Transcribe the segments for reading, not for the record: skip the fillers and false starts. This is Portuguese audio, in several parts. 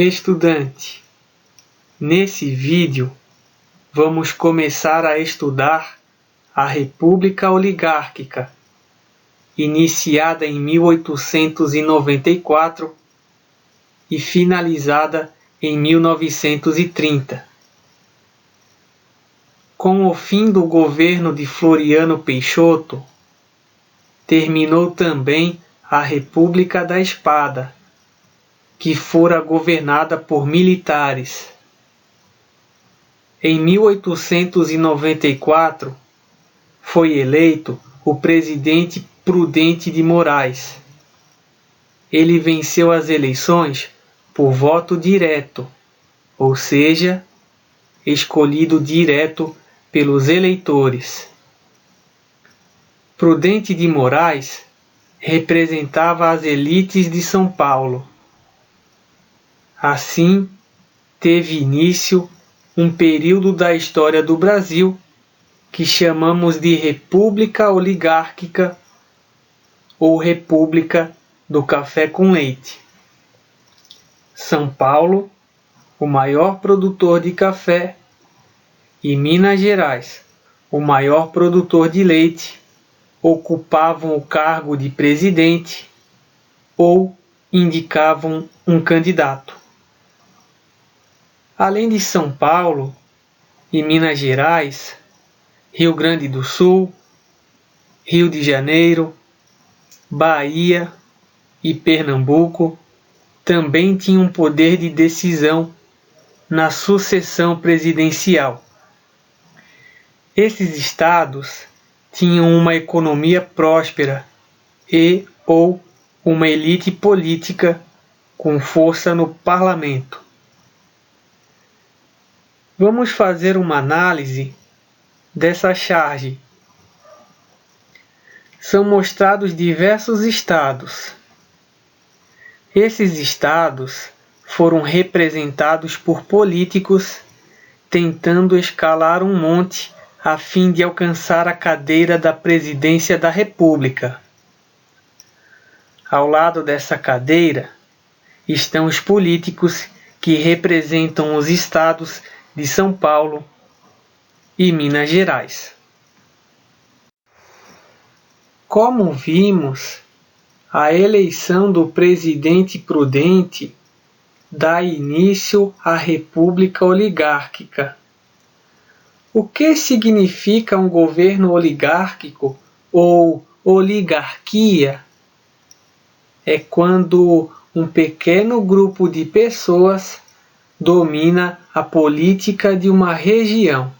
Estudante, nesse vídeo vamos começar a estudar a República Oligárquica, iniciada em 1894 e finalizada em 1930. Com o fim do governo de Floriano Peixoto, terminou também a República da Espada, que fora governada por militares. Em 1894, foi eleito o presidente Prudente de Moraes. Ele venceu as eleições por voto direto, ou seja, escolhido direto pelos eleitores. Prudente de Moraes representava as elites de São Paulo. Assim, teve início um período da história do Brasil que chamamos de República Oligárquica ou República do Café com Leite. São Paulo, o maior produtor de café, e Minas Gerais, o maior produtor de leite, ocupavam o cargo de presidente ou indicavam um candidato. Além de São Paulo e Minas Gerais, Rio Grande do Sul, Rio de Janeiro, Bahia e Pernambuco também tinham poder de decisão na sucessão presidencial. Esses estados tinham uma economia próspera ou uma elite política com força no parlamento. Vamos fazer uma análise dessa charge. São mostrados diversos estados. Esses estados foram representados por políticos tentando escalar um monte a fim de alcançar a cadeira da presidência da República. Ao lado dessa cadeira estão os políticos que representam os estados de São Paulo e Minas Gerais. Como vimos, a eleição do presidente Prudente dá início à República Oligárquica. O que significa um governo oligárquico ou oligarquia? É quando um pequeno grupo de pessoas domina a política de uma região.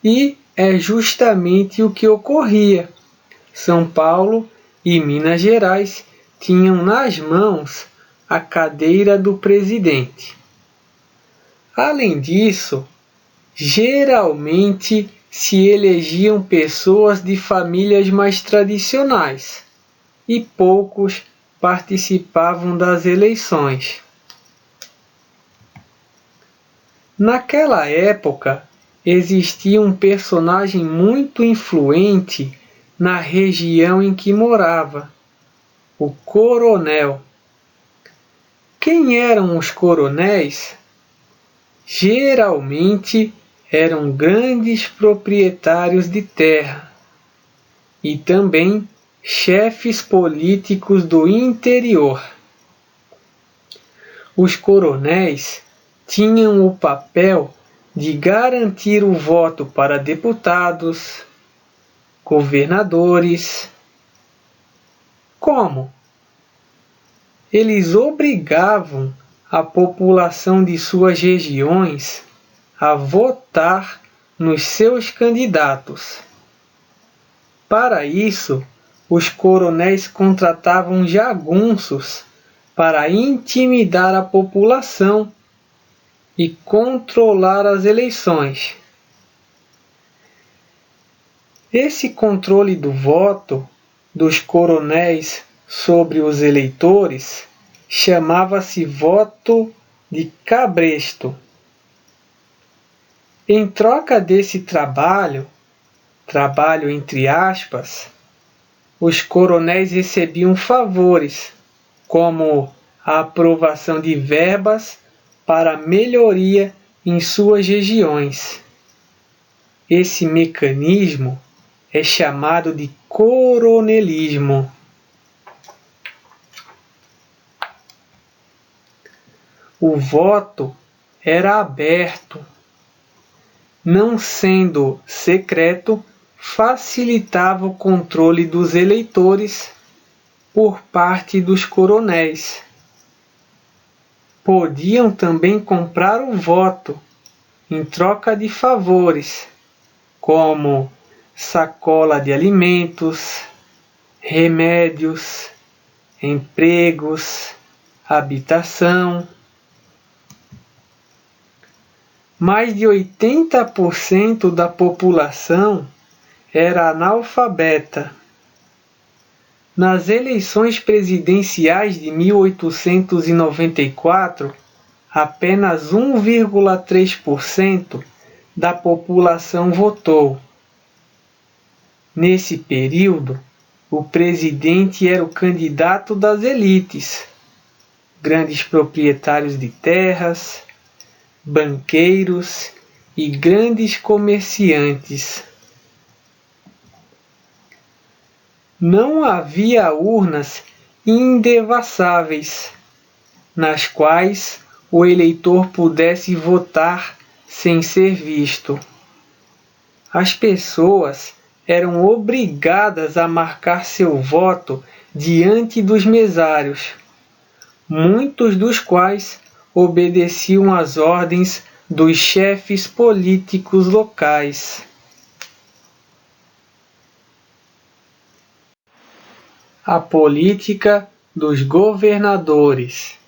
E é justamente o que ocorria. São Paulo e Minas Gerais tinham nas mãos a cadeira do presidente. Além disso, geralmente se elegiam pessoas de famílias mais tradicionais e poucos participavam das eleições. Naquela época, existia um personagem muito influente na região em que morava, o coronel. Quem eram os coronéis? Geralmente eram grandes proprietários de terra e também chefes políticos do interior. Os coronéis tinham o papel de garantir o voto para deputados, governadores. Como? Eles obrigavam a população de suas regiões a votar nos seus candidatos. Para isso, os coronéis contratavam jagunços para intimidar a população e controlar as eleições. Esse controle do voto dos coronéis sobre os eleitores chamava-se voto de cabresto. Em troca desse trabalho entre aspas, os coronéis recebiam favores, como a aprovação de verbas para melhoria em suas regiões. Esse mecanismo é chamado de coronelismo. O voto era aberto. Não sendo secreto, facilitava o controle dos eleitores por parte dos coronéis. Podiam também comprar o voto em troca de favores, como sacola de alimentos, remédios, empregos, habitação. Mais de 80% da população era analfabeta. Nas eleições presidenciais de 1894, apenas 1,3% da população votou. Nesse período, o presidente era o candidato das elites, grandes proprietários de terras, banqueiros e grandes comerciantes. Não havia urnas indevassáveis, nas quais o eleitor pudesse votar sem ser visto. As pessoas eram obrigadas a marcar seu voto diante dos mesários, muitos dos quais obedeciam às ordens dos chefes políticos locais. A política dos governadores.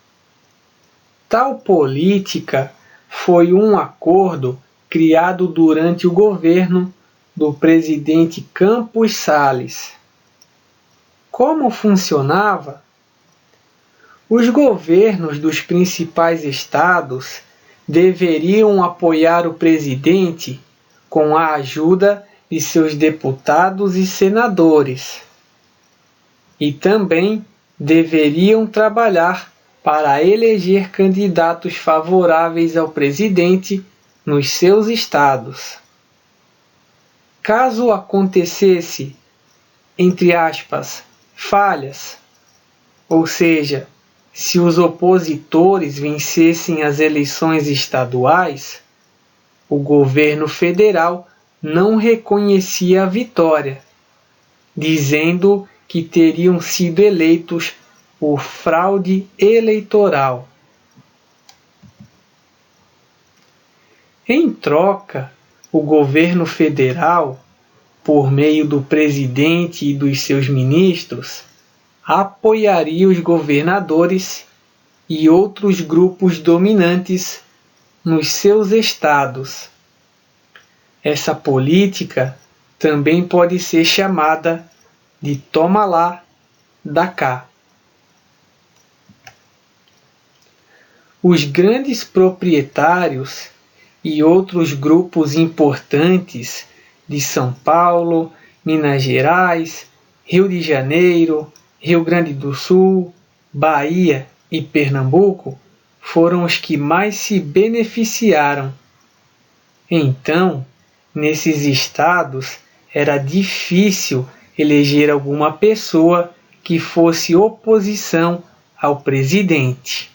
Tal política foi um acordo criado durante o governo do presidente Campos Salles. Como funcionava? Os governos dos principais estados deveriam apoiar o presidente com a ajuda de seus deputados e senadores, e também deveriam trabalhar para eleger candidatos favoráveis ao presidente nos seus estados. Caso acontecesse, entre aspas, falhas, ou seja, se os opositores vencessem as eleições estaduais, o governo federal não reconhecia a vitória, dizendo que teriam sido eleitos por fraude eleitoral. Em troca, o governo federal, por meio do presidente e dos seus ministros, apoiaria os governadores e outros grupos dominantes nos seus estados. Essa política também pode ser chamada de toma lá, dá cá. Os grandes proprietários e outros grupos importantes de São Paulo, Minas Gerais, Rio de Janeiro, Rio Grande do Sul, Bahia e Pernambuco foram os que mais se beneficiaram. Então, nesses estados, era difícil eleger alguma pessoa que fosse oposição ao presidente.